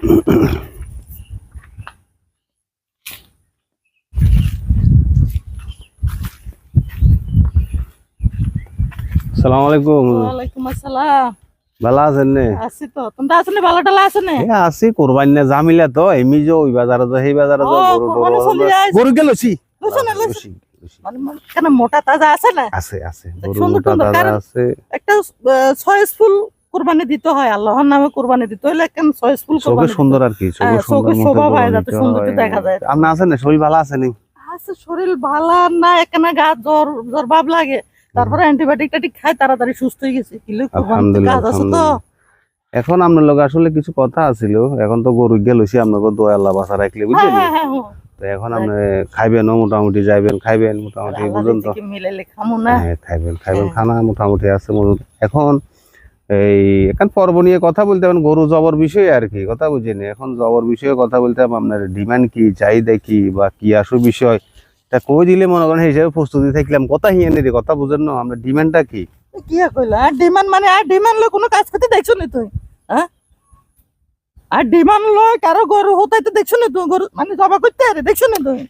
আসসালামু আলাইকুম। ওয়ালাইকুম আসসালাম। ভালো আছেন নে? আছি তো। তোমরা আছো নে? ভালো টালা আছে নে? আছি কোরবানি না জামিলা তো এমি যে ওই বাজারে তো সেই বাজারে তো কোরবানি চলি আইছে। গরু গেলছি লইছো না লইছো? মানে কেন মোটা তাজা আছে না? আছে আছে সুন্দর সুন্দর কারণ আছে একটা চয়েস ফুল কুরবানি দিতে হয়, আল্লাহর নামে কুরবানি দিতে হইলে কেন চয়েস ফুল চোখে কুরবানি সুন্দর আর কি চোখে সুন্দর শোভা পায়, যাতে সুন্দর দেখা যায়। আপনি আছেন না? শরীর ভালো আছে নি? আছে, শরীর ভালো না, একখানা গা জ্বর জ্বর ভাব লাগে, তারপরে অ্যান্টিবায়োটিক টাটিক খাই তাড়াতাড়ি সুস্থ হয়ে গেছি। কিলো কুরবানি কাজ আছে তো। এখন আপনার লোক আসলে কিছু কথা আছিল, এখন তো গরু গেলছি আপনাকে দোয়া আল্লাহ বাসা রাখলে বুঝলেন। তো এখন আপনি খাইবেন মোটামুটি, যাইবেন খাইবেন মোটামুটি, বুঝলেন তো। মিলাইলে খামু না? হ্যাঁ খাইবেন খানা মোটামুটি আছে মজুদ। এখন এই এখন পর্ব নিয়ে কথা বলতে হবে, গরু জবর বিষয়ে আর কি কথা বুঝিনি। এখন জবর বিষয়ে কথা বলতে হবে, আপনার ডিমান্ড কি, চাহিদা কি, বা কি আসু বিষয় তা কই দিলে মনে করেন সেই হিসাবে প্রস্তুতি থাকলাম। কথা হিয়ানি রে কথা বুঝেন না, আপনার ডিমান্ডটা কি? কি কইলা আর ডিমান্ড মানে? আর ডিমান্ড লয় কোনো কাজ করতে দেখছো না তুই? হ্যাঁ, আর ডিমান্ড লয় কারো গরু হতাইতে দেখছো না তুই? গরু মানে জবা করতে আরে দেখছো না তুই?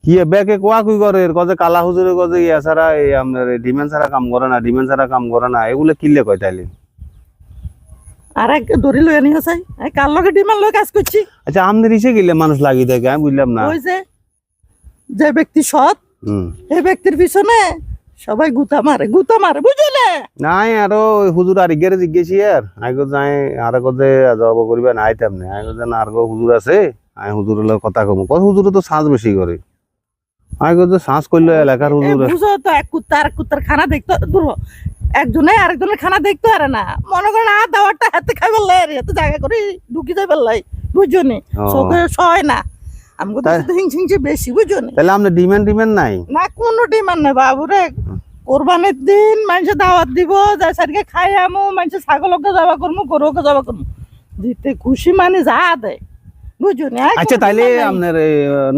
কি ব্যাকে কোয়া কুই করে কজে কালা হুজুরে কজে ইয়া ছাড়া এই আপনার ডিমান্ড ছাড়া কাম করে না, ডিমান্ড ছাড়া কাম করে না, এগুলো কিনলে কয় তাইলে? আর এক দড়ি লই আনি হসাই কার লগে ডিমান্ড লয় কাজ করছি। আচ্ছা আমাদের ইসে গেলে মানুষ লাগিয়ে থাকে, আমি বুঝলাম না। ওই যে ব্যক্তি সৎ, এই ব্যক্তির পিছনে সবাই গুতা মারে বুঝলে? নাই আরো হুজুর আর গেরে জিজ্ঞেসি আর আগে যাই আর কজে জব করিবে না আইতাম না, আগে যেন আর হুজুর আছে আমি হুজুরের কথা কম কত হুজুরে তো সাজ বেশি করে, আগে যে সাজ করলো এলাকার হুজুর। বুঝো তো, এক কুত্তার খানা দেখতে দূর, একজনে আরেকজনের খানা দেখতে পারে না। মনে করেন আর দাওয়ারটা হাতে খাই বললাই আর এত জায়গা করে ঢুকি যাই বললাই, বুঝছো নি? চোখে সয় না আমাকে তো হিংসিংসি বেশি, বুঝছো নি? তাহলে আমরা ডিমান্ড নাই না, কোনো ডিমান্ড নাই বাবুরে। কোরবানির দিন মানুষের দাওয়াত দিব, যাই সারিকে খাই আমু, মানুষের ছাগলকে যাওয়া করবো, গরুকে যাওয়া করবো, দিতে খুশি মানে যা দেয়, বুঝছো নি? আচ্ছা তাইলে আপনার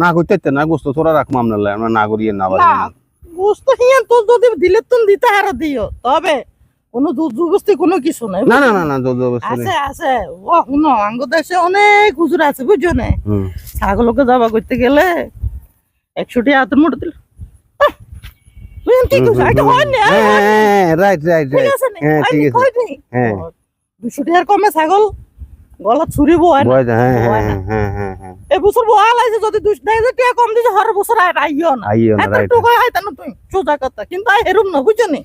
না করতে না গোস্ত তোরা রাখবো আপনার আমরা না করিয়ে না গোস্ত হিয়ান তো যদি দিলে তুমি দিতে আরো দিও, তবে কোনো জবরদস্তি কোনো কিছু নাই। না না না না জবরদস্তি আছে আছে ও শুনো আঙ্গ দেশে অনেক হুজুর আছে, বুঝছো না? ছাগলকে যাওয়া করতে গেলে 100 টাকা হাতের মুঠে দিল। রাইট রাইট রাইট হ্যাঁ ঠিক আছে হ্যাঁ 200 টাকার কমে ছাগল গলা ছুরি বয় না। এবছর বহাল আছে, যদি 2000 টাকা কম দিছে হর বছর আইও না, এত টাকা আইতা না তুই সোজা কথা। কিন্তু হেরুম না, বুঝছো নি?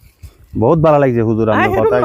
বহুত ভালো লাগছে হুজুর আপনার কথা।